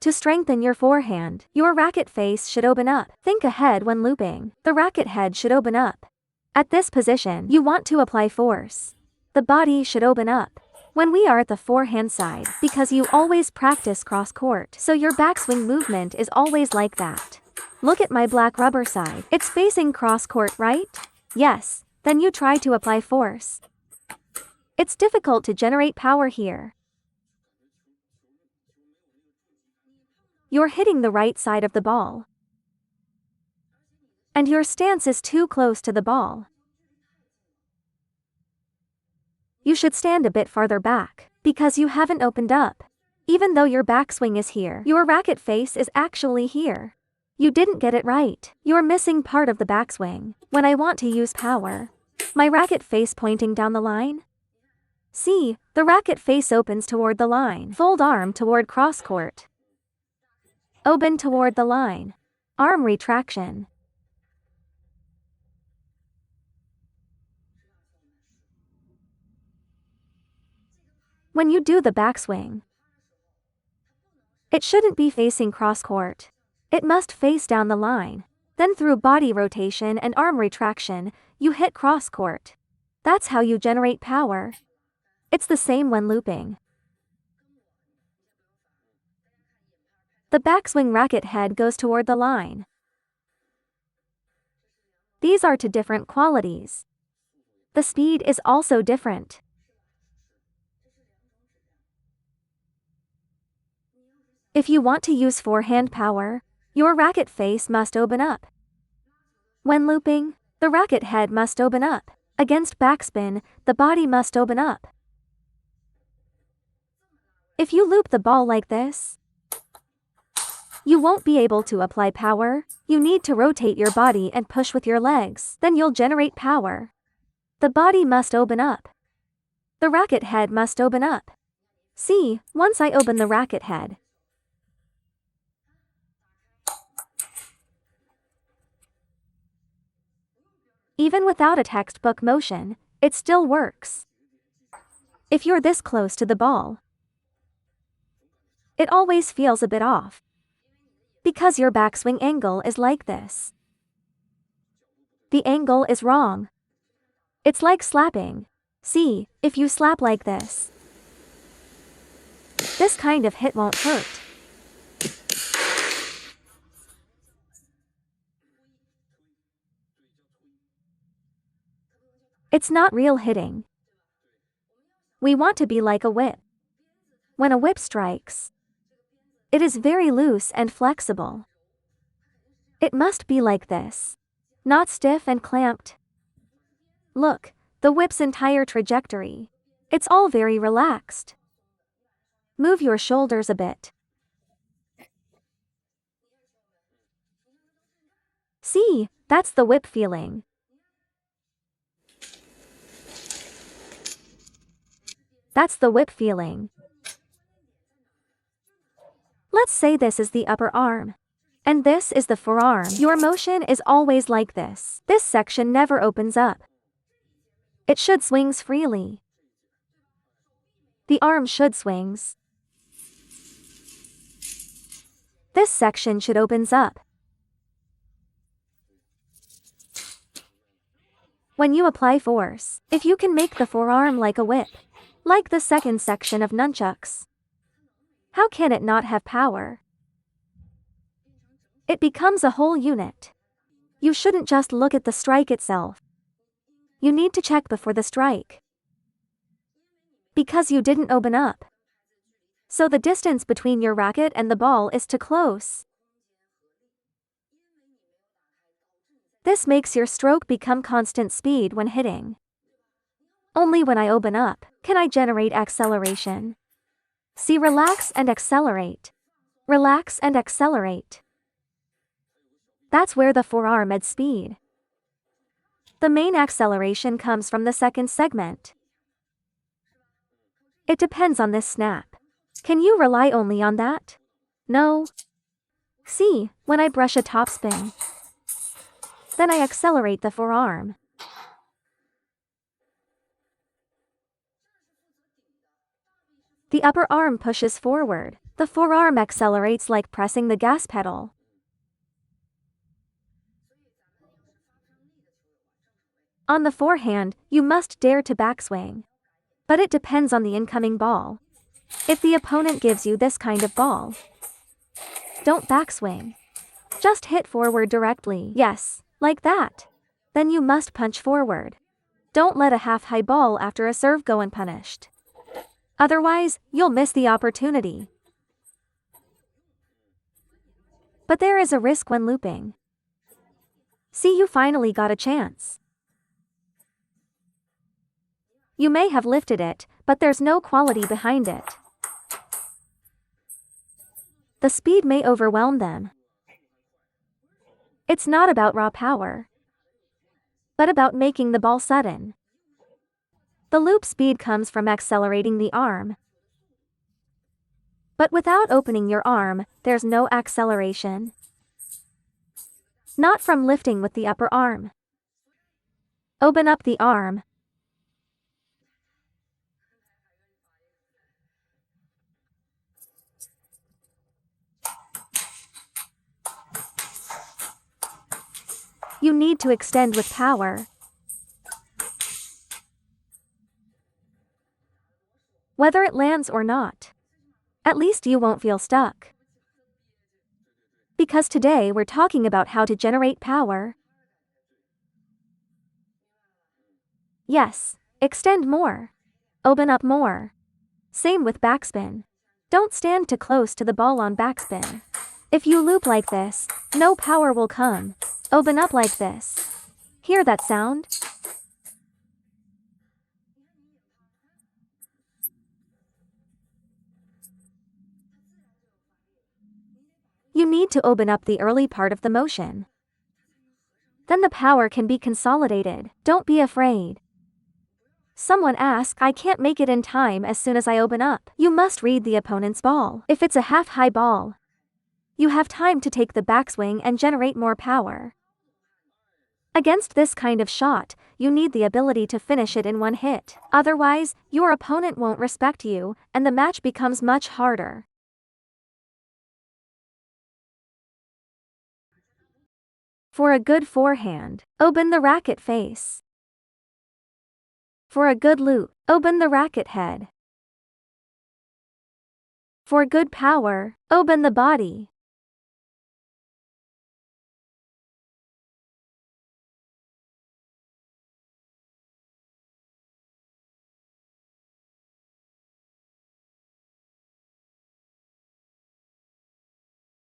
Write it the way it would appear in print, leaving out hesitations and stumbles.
To strengthen your forehand, your racket face should open up. Think ahead when looping. The racket head should open up. At this position, you want to apply force. The body should open up. When we are at the forehand side, because you always practice cross court, so your backswing movement is always like that. Look at my black rubber side. It's facing cross court, right? Yes. Then you try to apply force. It's difficult to generate power here. You're hitting the right side of the ball. And your stance is too close to the ball. You should stand a bit farther back, because you haven't opened up. Even though your backswing is here, your racket face is actually here. You didn't get it right. You're missing part of the backswing. When I want to use power, my racket face pointing down the line. See, the racket face opens toward the line. Fold arm toward cross court. Open toward the line. Arm retraction. When you do the backswing, it shouldn't be facing cross court. It must face down the line. Then through body rotation and arm retraction, you hit cross court. That's how you generate power. It's the same when looping. The backswing racket head goes toward the line. These are two different qualities. The speed is also different. If you want to use forehand power, your racket face must open up. When looping, the racket head must open up. Against backspin, the body must open up. If you loop the ball like this, you won't be able to apply power. You need to rotate your body and push with your legs. Then you'll generate power. The body must open up. The racket head must open up. See, once I open the racket head, even without a textbook motion, it still works. If you're this close to the ball, it always feels a bit off. Because your backswing angle is like this. The angle is wrong. It's like slapping. See, if you slap like this, this kind of hit won't hurt. It's not real hitting. We want to be like a whip. When a whip strikes, it is very loose and flexible. It must be like this, not stiff and clamped. Look, the whip's entire trajectory. It's all very relaxed. Move your shoulders a bit. See, that's the whip feeling. That's the whip feeling. Let's say this is the upper arm. And this is the forearm. Your motion is always like this. This section never opens up. It should swings freely. The arm should swings. This section should opens up. When you apply force, if you can make the forearm like a whip, like the second section of nunchucks, how can it not have power? It becomes a whole unit. You shouldn't just look at the strike itself. You need to check before the strike. Because you didn't open up. So the distance between your racket and the ball is too close. This makes your stroke become constant speed when hitting. Only when I open up can I generate acceleration. See, relax and accelerate. Relax and accelerate. That's where the forearm adds speed. The main acceleration comes from the second segment. It depends on this snap. Can you rely only on that? No. See, when I brush a topspin, then I accelerate the forearm. The upper arm pushes forward. The forearm accelerates like pressing the gas pedal. On the forehand, you must dare to backswing. But it depends on the incoming ball. If the opponent gives you this kind of ball, don't backswing. Just hit forward directly. Yes, like that. Then you must punch forward. Don't let a half-high ball after a serve go unpunished. Otherwise, you'll miss the opportunity. But there is a risk when looping. See, you finally got a chance. You may have lifted it, but there's no quality behind it. The speed may overwhelm them. It's not about raw power, but about making the ball sudden. The loop speed comes from accelerating the arm. But without opening your arm, there's no acceleration. Not from lifting with the upper arm. Open up the arm. You need to extend with power. Whether it lands or not, at least you won't feel stuck. Because today we're talking about how to generate power. Yes, extend more. Open up more. Same with backspin. Don't stand too close to the ball on backspin. If you loop like this, no power will come. Open up like this. Hear that sound? You need to open up the early part of the motion. Then the power can be consolidated. Don't be afraid. Someone asks, I can't make it in time as soon as I open up. You must read the opponent's ball. If it's a half-high ball, you have time to take the backswing and generate more power. Against this kind of shot, you need the ability to finish it in one hit. Otherwise, your opponent won't respect you, and the match becomes much harder. For a good forehand, open the racket face. For a good loop, open the racket head. For good power, open the body.